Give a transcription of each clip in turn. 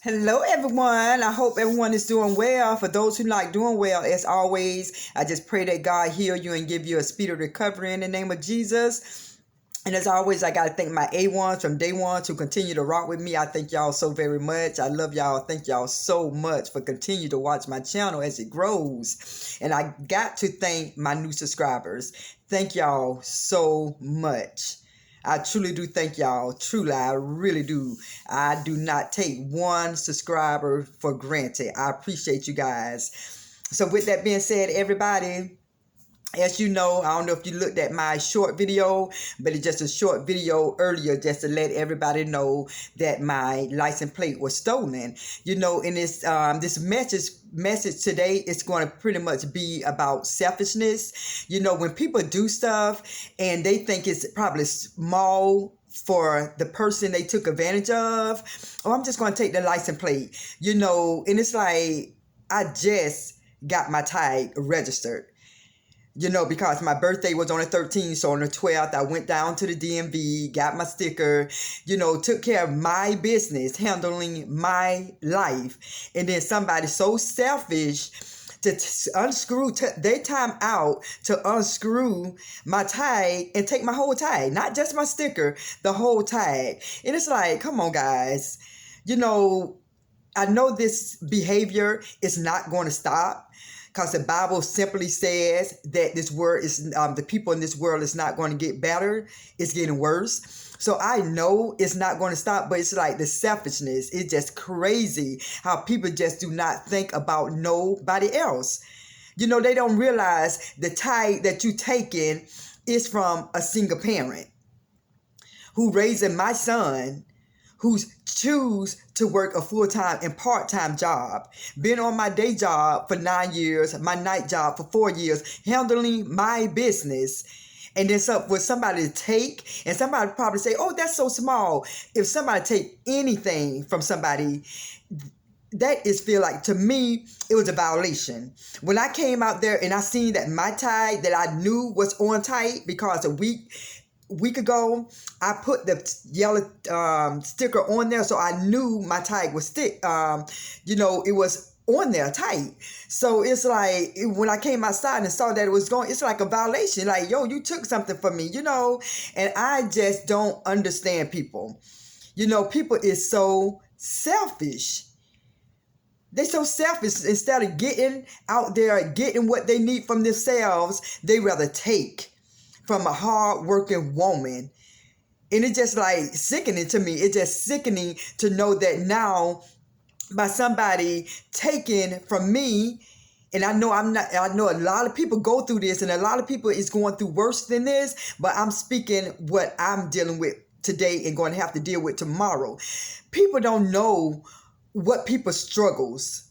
Hello, everyone. I hope everyone is doing well. For those who not doing well, as always, I just pray that God heal you and give you a speedy recovery in the name of Jesus. And as always, I got to thank my A1s from day one to continue to rock with me. I thank y'all so very much. I love y'all. Thank y'all so much for continue to watch my channel as it grows. And I got to thank my new subscribers. Thank y'all so much. I truly do thank y'all. Truly, I really do. I do not take one subscriber for granted. I appreciate you guys. So with that being said, everybody, as you know, I don't know if you looked at my short video, but it's just a short video earlier just to let everybody know that my license plate was stolen. You know, in this message today, it's going to pretty much be about selfishness. You know, when people do stuff and they think it's probably small for the person they took advantage of, oh, I'm just going to take the license plate. You know, and it's like I just got my tag registered. You know, because my birthday was on the 13th, so on the 12th, I went down to the DMV, got my sticker, you know, took care of my business, handling my life. And then somebody so selfish to unscrew, their time out to unscrew my tag and take my whole tag, not just my sticker, the whole tag. And it's like, come on, guys. You know, I know this behavior is not going to stop. Because the Bible simply says that this world is, the people in this world is not going to get better. It's getting worse. So I know it's not going to stop, but it's like the selfishness. It's just crazy how people just do not think about nobody else. You know, they don't realize the tithe that you taking is from a single parent who raising my son, who's choose to work a full-time and part-time job. Been on my day job for 9 years, my night job for 4 years, handling my business. And then for somebody to take, and somebody probably say, oh, that's so small. If somebody take anything from somebody, that is feel like, to me, it was a violation. When I came out there and I seen that my tag that I knew was on tight because a week ago, I put the yellow sticker on there, so I knew my tag was you know, it was on there tight. So it's like, when I came outside and saw that it was going, it's like a violation. Like, yo, you took something from me, you know? And I just don't understand people. You know, people is so selfish. They're so selfish. Instead of getting out there, getting what they need from themselves, they rather take from a hard-working woman. And it's just like sickening to me. It's just sickening to know that now by somebody taking from me, and I know a lot of people go through this, and a lot of people is going through worse than this, but I'm speaking what I'm dealing with today and going to have to deal with tomorrow. People don't know what people's struggles.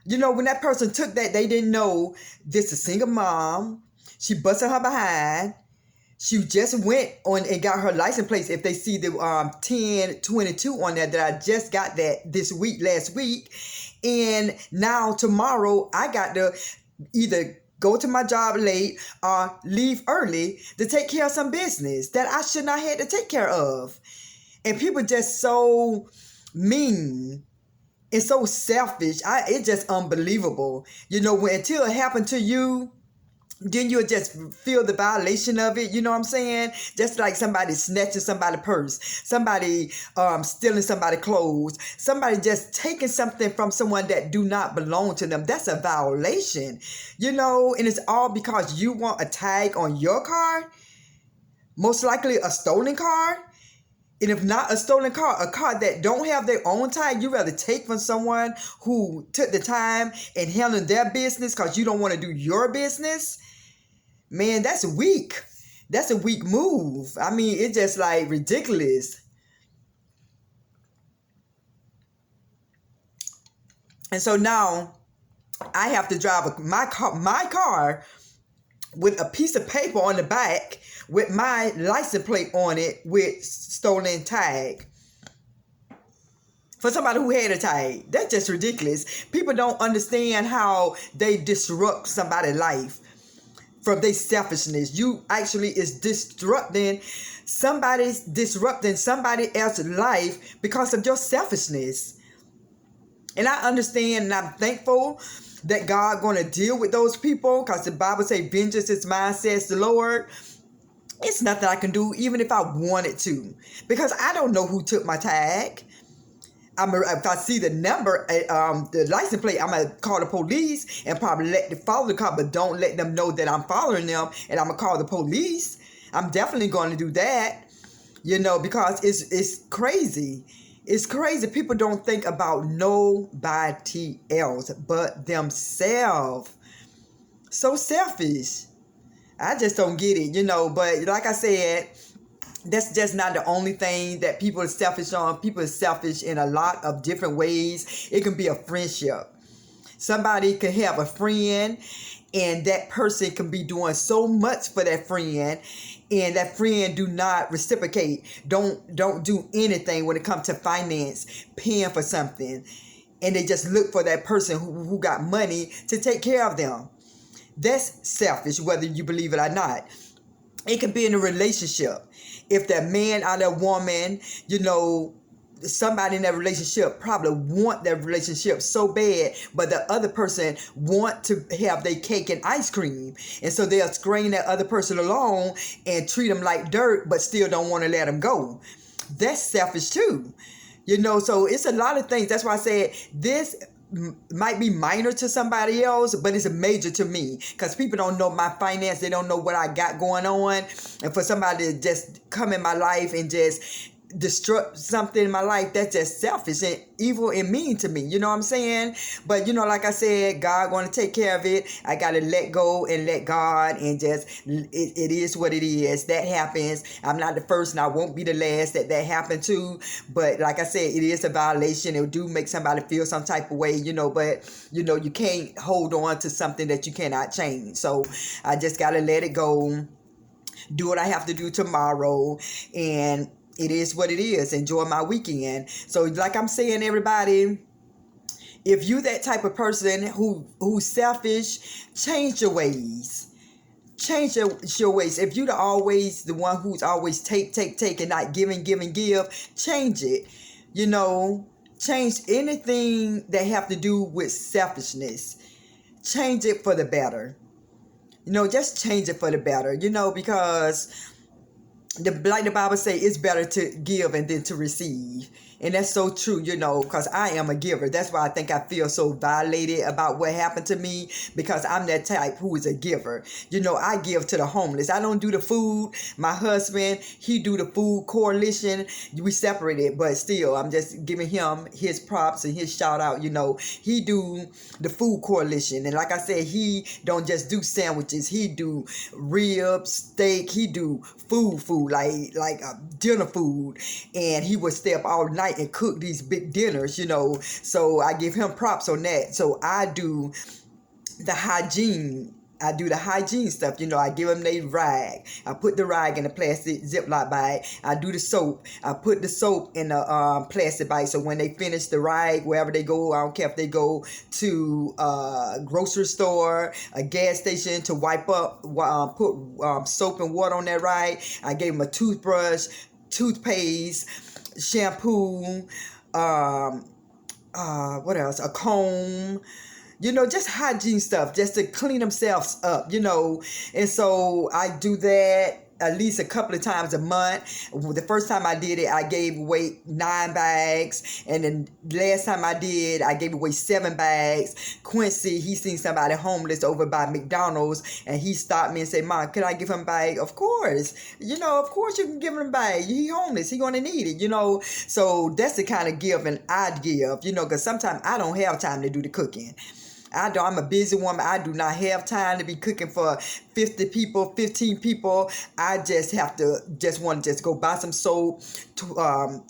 You know, when that person took that, they didn't know this is a single mom. She busted her behind. She just went on and got her license plate. If they see the 1022 on there, that I just got that last week. And now tomorrow, I got to either go to my job late or leave early to take care of some business that I should not have to take care of. And people just so mean. It's so selfish. It's just unbelievable. You know, until it happened to you, then you'll just feel the violation of it. You know what I'm saying? Just like somebody snatching somebody's purse, somebody stealing somebody's clothes, somebody just taking something from someone that do not belong to them. That's a violation, you know, and it's all because you want a tag on your car, most likely a stolen car. And if not a stolen car, a car that don't have their own tag, you rather take from someone who took the time and handling their business because you don't want to do your business. Man, that's weak. That's a weak move. I mean, it's just like ridiculous. And so now I have to drive my car with a piece of paper on the back with my license plate on it with stolen tag. For somebody who had a tag. That's just ridiculous. People don't understand how they disrupt somebody's life from their selfishness. You actually is disrupting somebody else's life because of your selfishness. And I understand and I'm thankful that God going to deal with those people, because the Bible say vengeance is mine, says the Lord. It's nothing I can do, even if I wanted to, because I don't know who took my tag. If I see the number, the license plate, I'm gonna call the police and probably follow the car, but don't let them know that I'm following them, and I'm gonna call the police. I'm definitely going to do that, because it's crazy. It's crazy. People don't think about nobody else but themselves. So selfish. I just don't get it, But like I said, that's just not the only thing that people are selfish on. People are selfish in a lot of different ways. It can be a friendship. Somebody can have a friend, and that person can be doing so much for that friend, and that friend do not reciprocate. Don't do anything when it comes to finance, paying for something, and they just look for that person who got money to take care of them. That's selfish, whether you believe it or not. It can be in a relationship. If that man or that woman, somebody in that relationship probably want that relationship so bad, but the other person want to have their cake and ice cream. And so they'll string that other person along and treat them like dirt, but still don't want to let them go. That's selfish too. So it's a lot of things. That's why I said this might be minor to somebody else, but it's major to me, because people don't know my finance. They don't know what I got going on. And for somebody to just come in my life and just destruct something in my life, that's just selfish and evil and mean to me. You know what I'm saying? But like I said, God going to take care of it. I got to let go and let God, and just it is what it is. That happens. I'm not the first, and I won't be the last that happened to. But like I said, it is a violation. It do make somebody feel some type of way, but you can't hold on to something that you cannot change. So I just got to let it go, do what I have to do tomorrow, and it is what it is. Enjoy my weekend. So like I'm saying, everybody, if you that type of person who's selfish, change your ways. Change your ways. If you're always the one who's always take and not giving, change it. Change anything that have to do with selfishness. Change it for the better. Just change it for the better, because like the Bible say, it's better to give and then to receive. And that's so true, because I am a giver. That's why I think I feel so violated about what happened to me, because I'm that type who is a giver. I give to the homeless. I don't do the food. My husband, he do the food coalition. We separated, but still, I'm just giving him his props and his shout out. He do the food coalition. And like I said, he don't just do sandwiches. He do ribs, steak. He do food, like dinner food. And he would stay up all night and cook these big dinners, so I give him props on that. So I do the hygiene stuff. I give them their rag. I put the rag in a plastic Ziploc bag. I do the soap. I put the soap in a plastic bag. So when they finish the rag, wherever they go, I don't care if they go to a grocery store, a gas station, to wipe up, put soap and water on that rag. I gave them a toothbrush, toothpaste, shampoo, what else? A comb, just hygiene stuff, just to clean themselves up, And so I do that at least a couple of times a month. The first time I did it, I gave away 9 bags. And then last time I did, I gave away 7 bags. Quincy, he seen somebody homeless over by McDonald's, and he stopped me and said, "Mom, can I give him a bag?" Of course. Of course you can give him a bag. He homeless. He going to need it, So that's the kind of giving I give, because sometimes I don't have time to do the cooking. I'm a busy woman. I do not have time to be cooking for 50 people, 15 people. I just want to go buy some soap,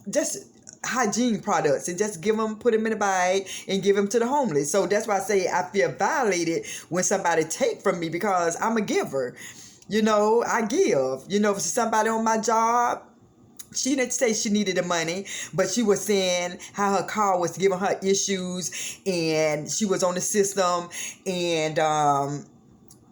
just hygiene products, and just put them in a bag and give them to the homeless. So that's why I say I feel violated when somebody take from me, because I'm a giver. I give. For somebody on my job, she didn't say she needed the money, but she was saying how her car was giving her issues, and she was on the system, and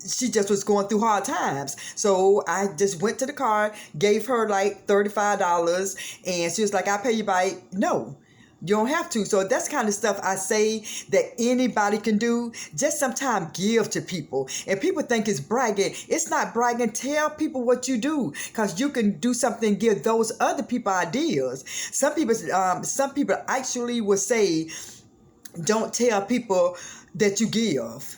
she just was going through hard times. So I just went to the car, gave her like $35, and she was like, "I'll pay you by." No. You don't have to. So that's kind of stuff I say that anybody can do. Just sometimes give to people. And people think it's bragging. It's not bragging. Tell people what you do, because you can do something, give those other people ideas. Some people actually will say, don't tell people that you give.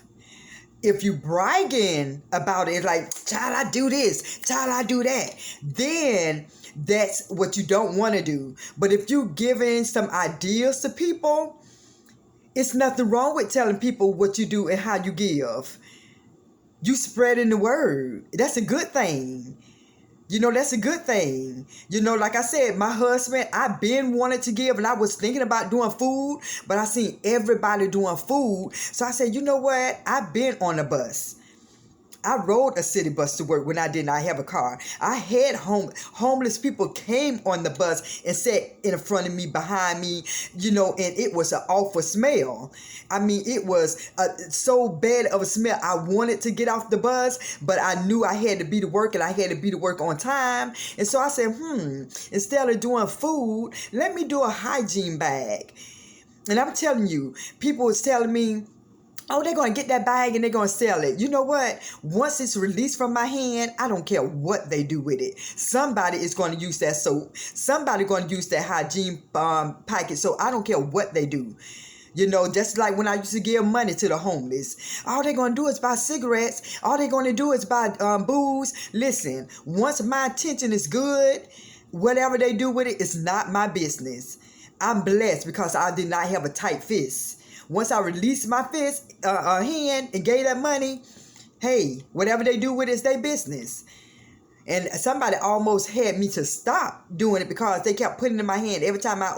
If you bragging about it, like, child, I do this, child, I do that, then that's what you don't want to do. But if you giving some ideas to people, it's nothing wrong with telling people what you do and how you give. You spreading the word. That's a good thing. That's a good thing. Like I said, my husband, I've been wanted to give, and I was thinking about doing food, but I seen everybody doing food. So I said, you know what? I've been on a bus. I rode a city bus to work when I did not have a car. I had homeless people came on the bus and sat in front of me, behind me, and it was an awful smell. I mean, it was so bad of a smell. I wanted to get off the bus, but I knew I had to be to work, and I had to be to work on time. And so I said, instead of doing food, let me do a hygiene bag. And I'm telling you, people was telling me, oh, they're going to get that bag and they're going to sell it. You know what? Once it's released from my hand, I don't care what they do with it. Somebody is going to use that soap. Somebody going to use that hygiene packet. So I don't care what they do. Just like when I used to give money to the homeless. All they're going to do is buy cigarettes. All they're going to do is buy booze. Listen, once my intention is good, whatever they do with it is not my business. I'm blessed because I did not have a tight fist. Once I released my hand and gave that money, hey, whatever they do with it is their business. And somebody almost had me to stop doing it because they kept putting it in my hand. Every time I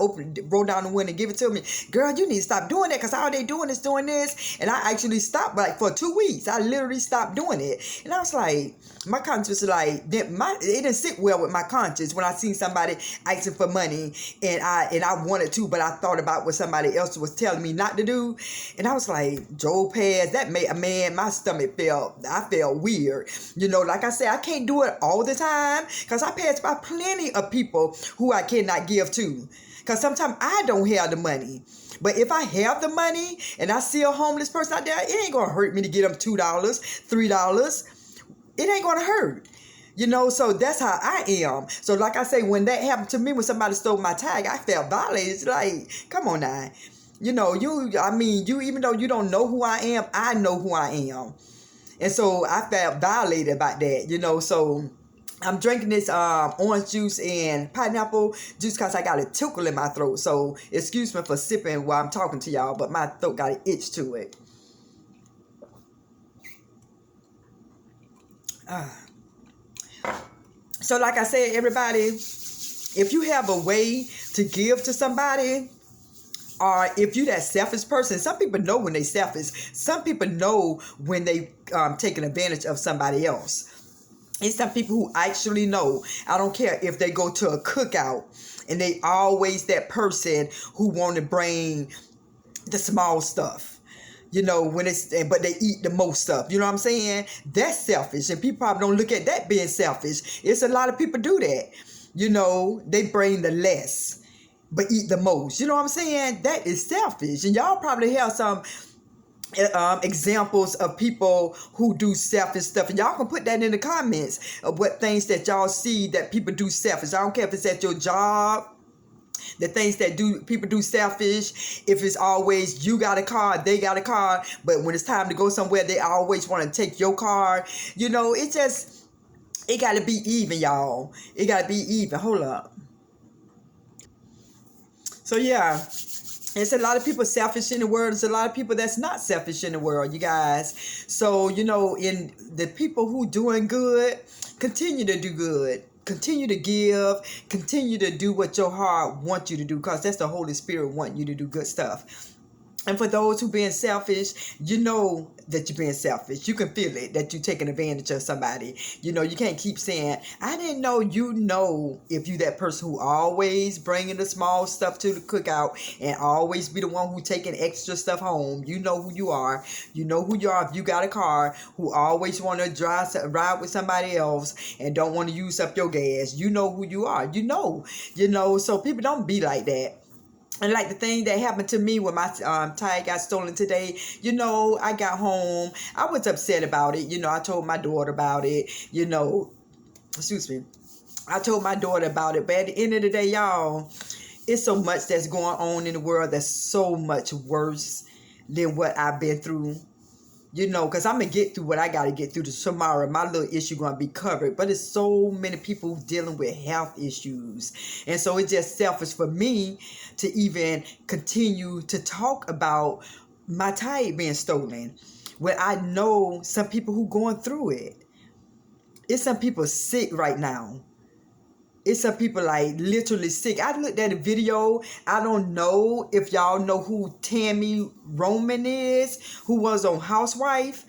roll down the window and give it to me, girl, you need to stop doing that because all they doing is doing this. And I actually stopped for 2 weeks. I literally stopped doing it. And I was like, my conscience was like, it didn't sit well with my conscience when I seen somebody asking for money and I wanted to, but I thought about what somebody else was telling me not to do. And I was like, Joe Paz, that made my stomach I felt weird. Like I said, I can't do it all the time because I pass by plenty of people who I cannot give to because sometimes I don't have the money. But if I have the money and I see a homeless person out there, it ain't gonna hurt me to get them $2, $3. It ain't gonna hurt. So that's how I am. So like I say, when that happened to me, when somebody stole my tag, I felt violated. It's like, come on now. You even though you don't know who I am, I know who I am. And so I felt violated about that, so I'm drinking this orange juice and pineapple juice because I got a tickle in my throat. So excuse me for sipping while I'm talking to y'all, but my throat got an itch to it. So like I said, everybody, if you have a way to give to somebody, or if you that selfish person, some people know when they selfish. Some people know when they taking advantage of somebody else. And some people who actually know. I don't care if they go to a cookout and they always that person who want to bring the small stuff. But they eat the most stuff. You know what I'm saying? That's selfish. And people probably don't look at that being selfish. It's a lot of people do that. They bring the less but eat the most. You know what I'm saying? That is selfish. And y'all probably have some examples of people who do selfish stuff, and y'all can put that in the comments of what things that y'all see that people do selfish. I don't care if it's at your job, the things that people do selfish. If it's always you got a car, they got a car, but when it's time to go somewhere, they always want to take your car. It got to be even, y'all. It got to be even. Hold up. So yeah, there's a lot of people selfish in the world. There's a lot of people that's not selfish in the world, you guys. So, in the people who doing good, continue to do good. Continue to give. Continue to do what your heart wants you to do, because that's the Holy Spirit want you to do good stuff. And for those who being selfish, you know that you're being selfish. You can feel it, that you're taking advantage of somebody. You can't keep saying, I didn't know. If you that person who always bringing the small stuff to the cookout and always be the one who taking extra stuff home. You know who you are. You know who you are if you got a car, who always want to ride with somebody else and don't want to use up your gas. You know who you are. So people don't be like that. And like the thing that happened to me when my tire got stolen today, I got home. I was upset about it. I told my daughter about it. Excuse me. I told my daughter about it. But at the end of the day, y'all, it's so much that's going on in the world that's so much worse than what I've been through. Because I'm going to get through what I got to get through tomorrow. My little issue going to be covered. But it's so many people dealing with health issues. And so it's just selfish for me to even continue to talk about my tire being stolen, when I know some people who going through it. It's some people sick right now. It's some people like literally sick. I looked at a video. I don't know if y'all know who Tami Roman is, who was on Housewife.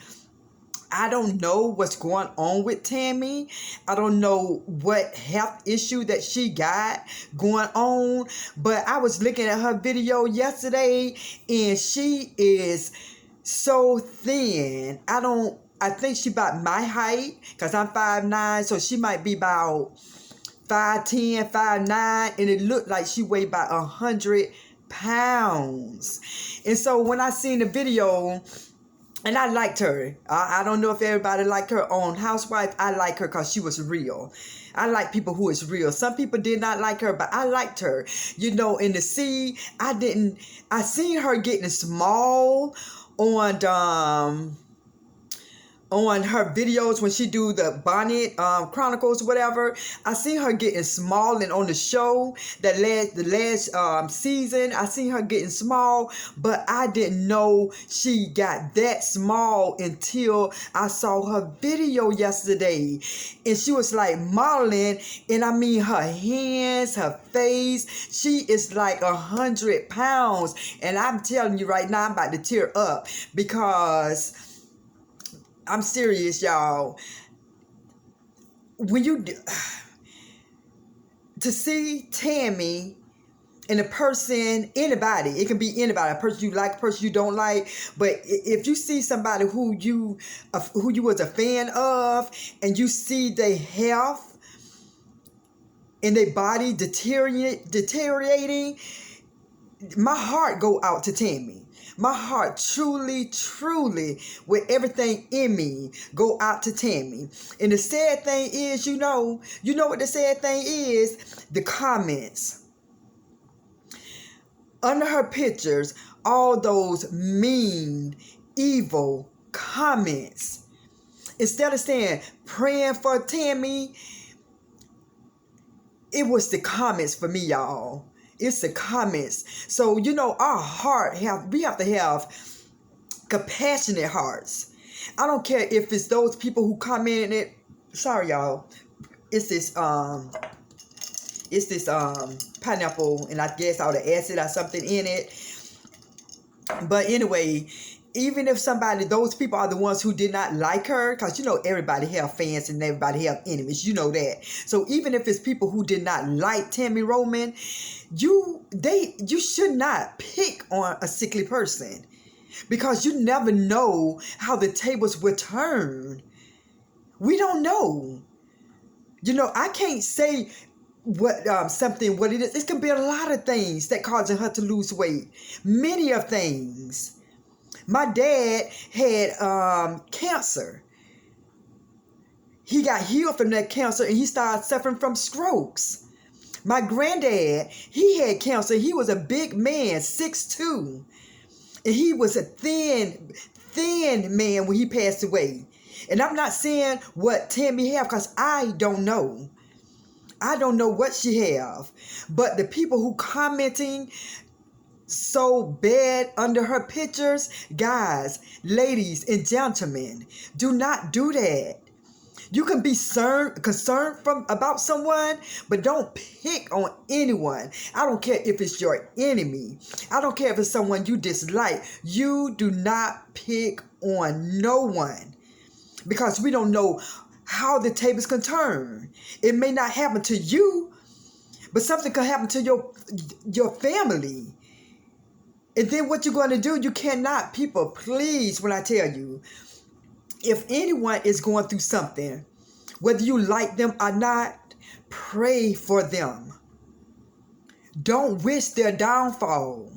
I don't know what's going on with Tami. I don't know what health issue that she got going on. But I was looking at her video yesterday, and she is so thin. I think she about my height, because I'm 5'9", so she might be about 5'10", 5'9", and it looked like she weighed about 100 pounds. And so when I seen the video, and I liked her. I don't know if everybody liked her on Housewife. I like her because she was real. I like people who is real. Some people did not like her, but I liked her. In the sea, I seen her getting small on her videos when she do the Bonnet Chronicles, whatever. I seen her getting small, and on the show the last season, I seen her getting small, but I didn't know she got that small until I saw her video yesterday. And she was like modeling, and I mean her hands, her face, she is like 100 pounds. And I'm telling you right now, I'm about to tear up, because I'm serious, y'all. When to see Tami and a person, anybody, it can be anybody, a person you like, a person you don't like, but if you see somebody who you was a fan of, and you see their health and their body deteriorating, my heart go out to Tami. My heart truly, with everything in me, go out to Tami. And the sad thing is, you know what the sad thing is? The comments under her pictures, all those mean, evil comments. Instead of saying, praying for Tami, it was the comments for me, y'all. It's the comments. So, our heart, we have to have compassionate hearts. I don't care if it's those people who commented. Sorry, y'all. It's this pineapple, and I guess all the acid or something in it. But anyway, even if those people are the ones who did not like her, because everybody have fans and everybody have enemies, that. So even if it's people who did not like Tami Roman, you should not pick on a sickly person, because you never know how the tables will turn. We don't know. I can't say what it is. It can be a lot of things that causing her to lose weight. Many of things. My dad had cancer. He got healed from that cancer, and he started suffering from strokes. My granddad, he had cancer. He was a big man, 6'2". And he was a thin man when he passed away. And I'm not saying what Tami have, because I don't know. I don't know what she have. But the people who commenting so bad under her pictures, guys, ladies, and gentlemen, do not do that. You can be concerned about someone, but don't pick on anyone. I don't care if it's your enemy. I don't care if it's someone you dislike. You do not pick on no one, because we don't know how the tables can turn. It may not happen to you, but something can happen to your family. And then what you're going to do, you cannot, people, please, when I tell you, if anyone is going through something, whether you like them or not, pray for them. Don't wish their downfall.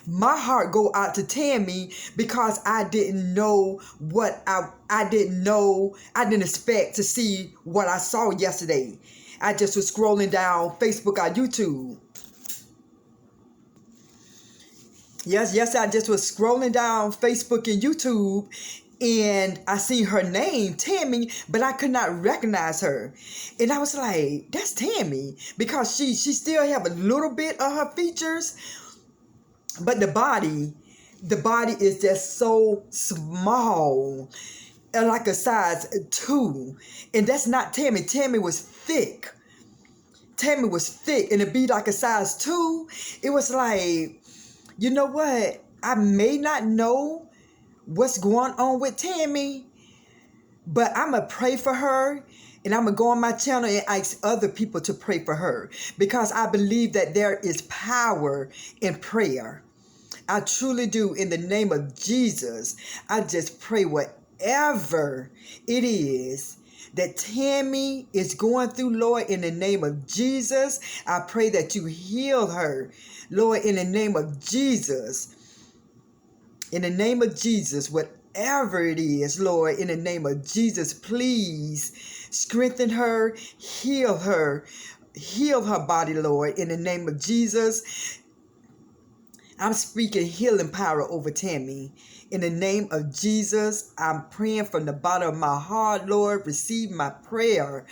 My heart go out to Tami because I didn't know what I didn't know. I didn't expect to see what I saw yesterday. I just was scrolling down Facebook or YouTube. Yes, I just was scrolling down Facebook and YouTube, and I seen her name, Tami, but I could not recognize her. And I was like, that's Tami, because she still have a little bit of her features, but the body is just so small, like a size 2. And that's not Tami. Tami was thick. And to be like a size 2, it was like, you know what? I may not know what's going on with Tami, but I'm going to pray for her, and I'm going to go on my channel and ask other people to pray for her, because I believe that there is power in prayer. I truly do. In the name of Jesus, I just pray whatever it is that Tami is going through, Lord, in the name of Jesus, I pray that you heal her, Lord, in the name of Jesus. In the name of Jesus, whatever it is, Lord, in the name of Jesus, please strengthen her, heal her body, Lord, in the name of Jesus. I'm speaking healing power over Tami. In the name of Jesus, I'm praying from the bottom of my heart, Lord, receive my prayer.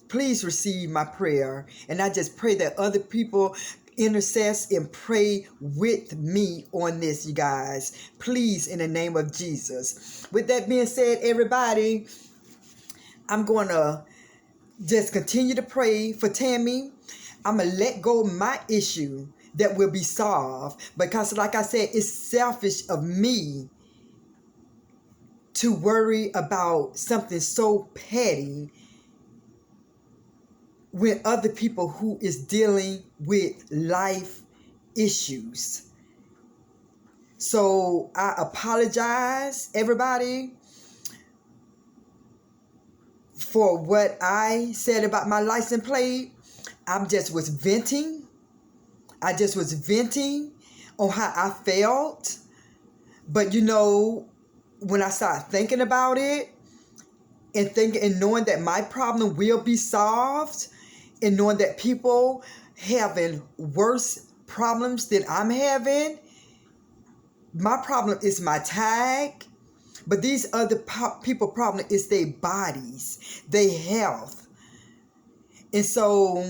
Please receive my prayer. And I just pray that other people intercess and pray with me on this, you guys. Please, in the name of Jesus. With that being said, everybody, I'm going to just continue to pray for Tami. I'm going to let go of my issue that will be solved, because like I said, it's selfish of me to worry about something so petty when other people who is dealing with life issues. So I apologize, everybody, for what I said about my license plate. I just was venting on how I felt. But you know, when I started thinking about it and knowing that my problem will be solved, and knowing that people having worse problems than I'm having, my problem is my tag. But these other people problem is their bodies, their health. And so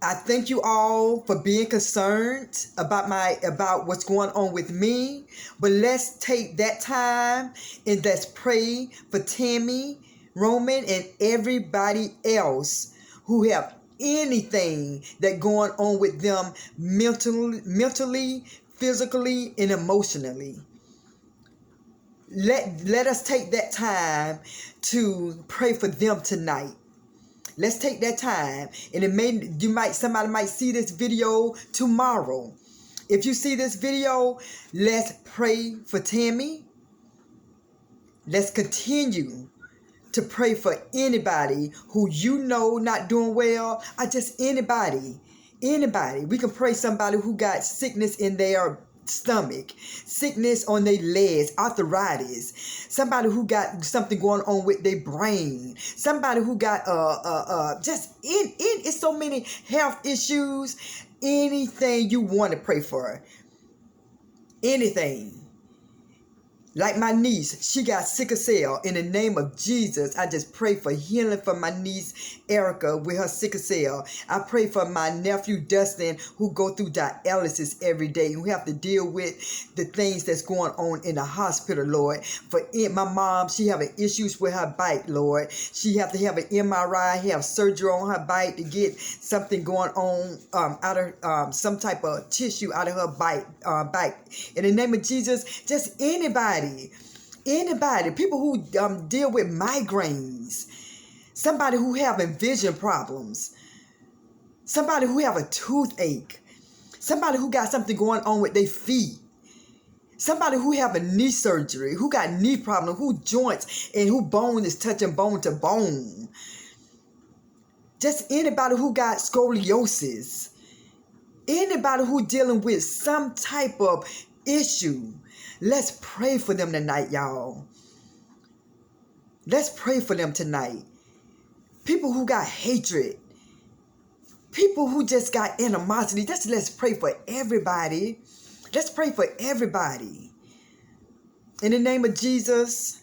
I thank you all for being concerned about what's going on with me. But let's take that time and let's pray for Tami Roman and everybody else who have anything that going on with them mentally, physically, and emotionally. Let us take that time to pray for them tonight. Let's take that time, and somebody might see this video tomorrow. If you see this video, let's pray for Tami. Let's continue to pray for anybody who you know not doing well, or just anybody. We can pray somebody who got sickness in their stomach, sickness on their legs, arthritis, somebody who got something going on with their brain, somebody who got it's so many health issues. Anything you want to pray for, anything. Like my niece, she got sickle cell. In the name of Jesus, I just pray for healing for my niece, Erica, with her sickle cell. I pray for my nephew, Dustin, who go through dialysis every day, who have to deal with the things that's going on in the hospital, Lord. For my mom, she having issues with her bike, Lord. She have to have an MRI, have surgery on her bike to get something going on out of some type of tissue out of her bike. In the name of Jesus, just anybody, people who deal with migraines, somebody who having vision problems, somebody who have a toothache, somebody who got something going on with their feet, somebody who have a knee surgery, who got knee problem, who joints and who bone is touching bone to bone. Just anybody who got scoliosis. Anybody who dealing with some type of issue. Let's pray for them tonight, y'all. Let's pray for them tonight. People who got hatred. People who just got animosity. Let's pray for everybody. Let's pray for everybody. In the name of Jesus.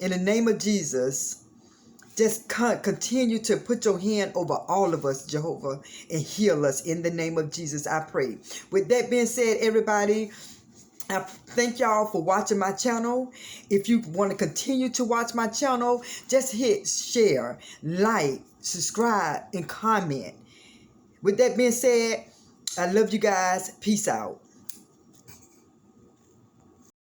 In the name of Jesus. Just continue to put your hand over all of us, Jehovah, and heal us in the name of Jesus, I pray. With that being said, everybody, I thank y'all for watching my channel. If you want to continue to watch my channel, just hit share, like, subscribe, and comment. With that being said, I love you guys. Peace out.